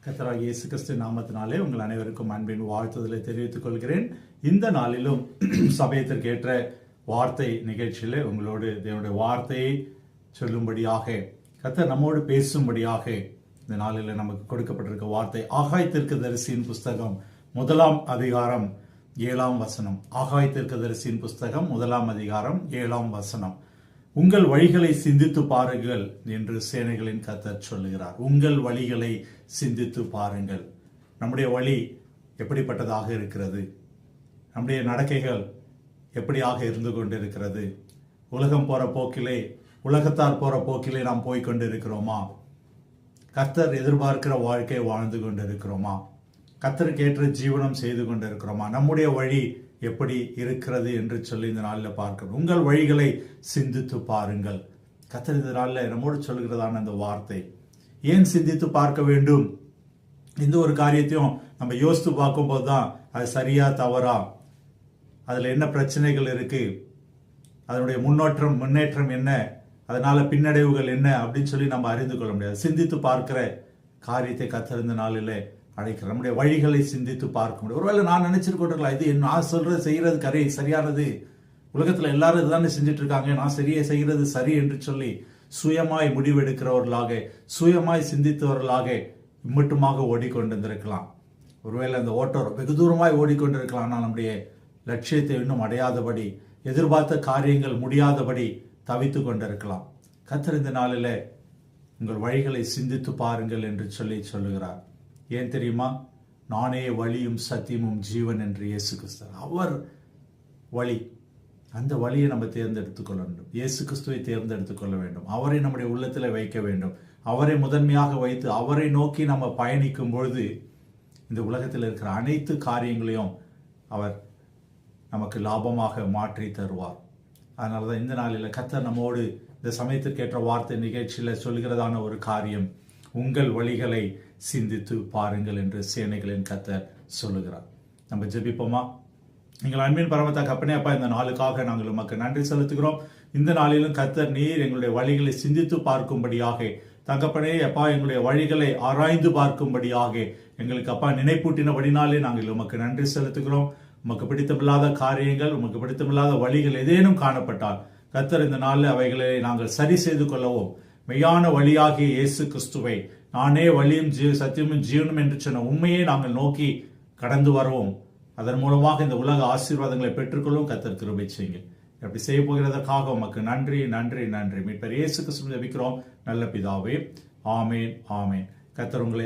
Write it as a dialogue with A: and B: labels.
A: கர்த்தராகிய இயேசு கிறிஸ்து நாமத்தினாலே உங்கள் அனைவருக்கும் அன்பின் வாழ்த்துதலை தெரிவித்துக் கொள்கிறேன். இந்த நாளிலும் சமயத்திற்கு ஏற்ற வார்த்தை நிகழ்ச்சியிலே உங்களோடு தேவனுடைய வார்த்தையை சொல்லும்படியாக கர்த்தர் நம்மோடு பேசும்படியாக இந்த நாளில் நமக்கு கொடுக்கப்பட்டிருக்க வார்த்தை ஆகாய் தீர்க்கதரிசியின் புஸ்தகம் 1 அதிகாரம் 7 வசனம். ஆகாய் தீர்க்கதரிசியின் புஸ்தகம் 1 அதிகாரம் 7 வசனம். உங்கள் வழிகளை சிந்தித்து பாருங்கள் என்று சேனைகளின் கர்த்தர் சொல்லுகிறார். உங்கள் வழிகளை சிந்தித்து பாருங்கள். நம்முடைய வழி எப்படிப்பட்டதாக இருக்கிறது? நம்முடைய நடக்கைகள் எப்படியாக இருந்து கொண்டிருக்கிறது? உலகம் போற போக்கிலே, உலகத்தார் போற போக்கிலே நாம் போய்கொண்டிருக்கிறோமா? கர்த்தர் எதிர்பார்க்கிற வாழ்க்கை வாழ்ந்து கொண்டிருக்கிறோமா? கர்த்தருக்கு ஏற்ற ஜீவனம் செய்து கொண்டிருக்கிறோமா? நம்முடைய வழி எப்படி இருக்கிறது என்று சொல்லி இந்த நாளில் பார்க்கிறோம். உங்கள் வழிகளை சிந்தித்து பாருங்கள். கர்த்தர் இந்த நாளில் நம்மோடு சொல்கிறதான அந்த வார்த்தை. ஏன் சிந்தித்து பார்க்க வேண்டும்? இந்த ஒரு காரியத்தையும் நம்ம யோசித்து பார்க்கும்போது தான் அது சரியா தவறா, அதில் என்ன பிரச்சனைகள் இருக்கு, அதனுடைய முன்னேற்றம் என்ன, அதனால பின்னடைவுகள் என்ன அப்படின்னு சொல்லி நம்ம அறிந்து கொள்ள முடியாது. சிந்தித்து பார்க்கிற காரியத்தை கர்த்தர் இந்த நாளில் அழைக்கிற நம்முடைய வழிகளை சிந்தித்து பார்க்க முடியும். ஒருவேளை நான் நினைச்சிருக்கோம், இது நான் சொல்றது செய்யறது சரியானது, உலகத்துல எல்லாரும் இதுதானே செஞ்சுட்டு இருக்காங்க, நான் செய்யறது சரி என்று சொல்லி சுயமாய் முடிவெடுக்கிறவர்களாக, சுயமாய் சிந்தித்தவர்களாக இம்மட்டுமாக ஓடிக்கொண்டிருந்திருக்கலாம். ஒருவேளை அந்த ஓட்டம் வெகு தூரமாய் ஓடிக்கொண்டிருக்கலாம். ஆனால் நம்முடைய லட்சியத்தை இன்னும் அடையாதபடி, எதிர்பார்த்த காரியங்கள் முடியாதபடி தவித்து கொண்டிருக்கலாம். கர்த்தர் இந்த நாளில் உங்கள் வழிகளை சிந்தித்து பாருங்கள் என்று சொல்லுகிறார். ஏன் தெரியுமா? நானே வழியும் சத்தியமும் ஜீவன் என்று இயேசு கிறிஸ்து, அவர் வழி. அந்த வழியை நம்ம தேர்ந்தெடுத்துக் கொள்ள வேண்டும். இயேசு கிறிஸ்துவை தேர்ந்தெடுத்துக் கொள்ள வேண்டும். அவரை நம்முடைய உள்ளத்தில் வைக்க வேண்டும். அவரை முதன்மையாக வைத்து அவரை நோக்கி நம்ம பயணிக்கும் பொழுது இந்த உலகத்தில் இருக்கிற அனைத்து காரியங்களையும் அவர் நமக்கு லாபமாக மாற்றி தருவார். அதனால தான் இந்த நாளில் கர்த்தர் நம்மோடு இந்த சமயத்திற்கேற்ற வார்த்தை நிகழ்ச்சியில் சொல்கிறதான ஒரு காரியம், உங்கள் வழிகளை சிந்தித்து பாருங்கள் என்று சேனைகளின் கர்த்தர் சொல்லுகிறார். நம்ம ஜெபிப்போமா? எங்கள் அன்பின் பரமத்த கப்பனே அப்பா, இந்த நாளுக்காக நாங்கள் உமக்கு நன்றி செலுத்துகிறோம். இந்த நாளிலும் கர்த்தர் நீர் எங்களுடைய வழிகளை சிந்தித்து பார்க்கும்படியாக, தகப்பனே அப்பா எங்களுடைய வழிகளை ஆராய்ந்து பார்க்கும்படியாக எங்களுக்கு அப்பா நினைப்பூட்டினபடினாலே நாங்கள் உமக்கு நன்றி செலுத்துகிறோம். உமக்கு பிடித்தமில்லாத காரியங்கள், உமக்கு பிடித்தமில்லாத வழிகள் ஏதேனும் காணப்பட்டால் கர்த்தர் இந்த நாளில் அவைகளை நாங்கள் சரி செய்து கொள்ளவும், மெய்யான வழியாகிய இயேசு கிறிஸ்துவை, நானே வழியும் சத்தியமும் ஜீவனும் என்று சொன்ன உண்மையை நாங்கள் நோக்கி கடந்து வரவும், அதன் மூலமாக இந்த உலக ஆசீர்வாதங்களை பெற்றுக்கொள்ளவும் கர்த்தர் கிருபை செய்யுங்க. அப்படி செய்ய போகிறதற்காக உமக்கு நன்றி நன்றி நன்றி. மீட்பர் இயேசு கிறிஸ்துவை ஜெபிக்கிறோம் நல்ல பிதாவே. ஆமேன் ஆமேன். கர்த்தர் உங்களை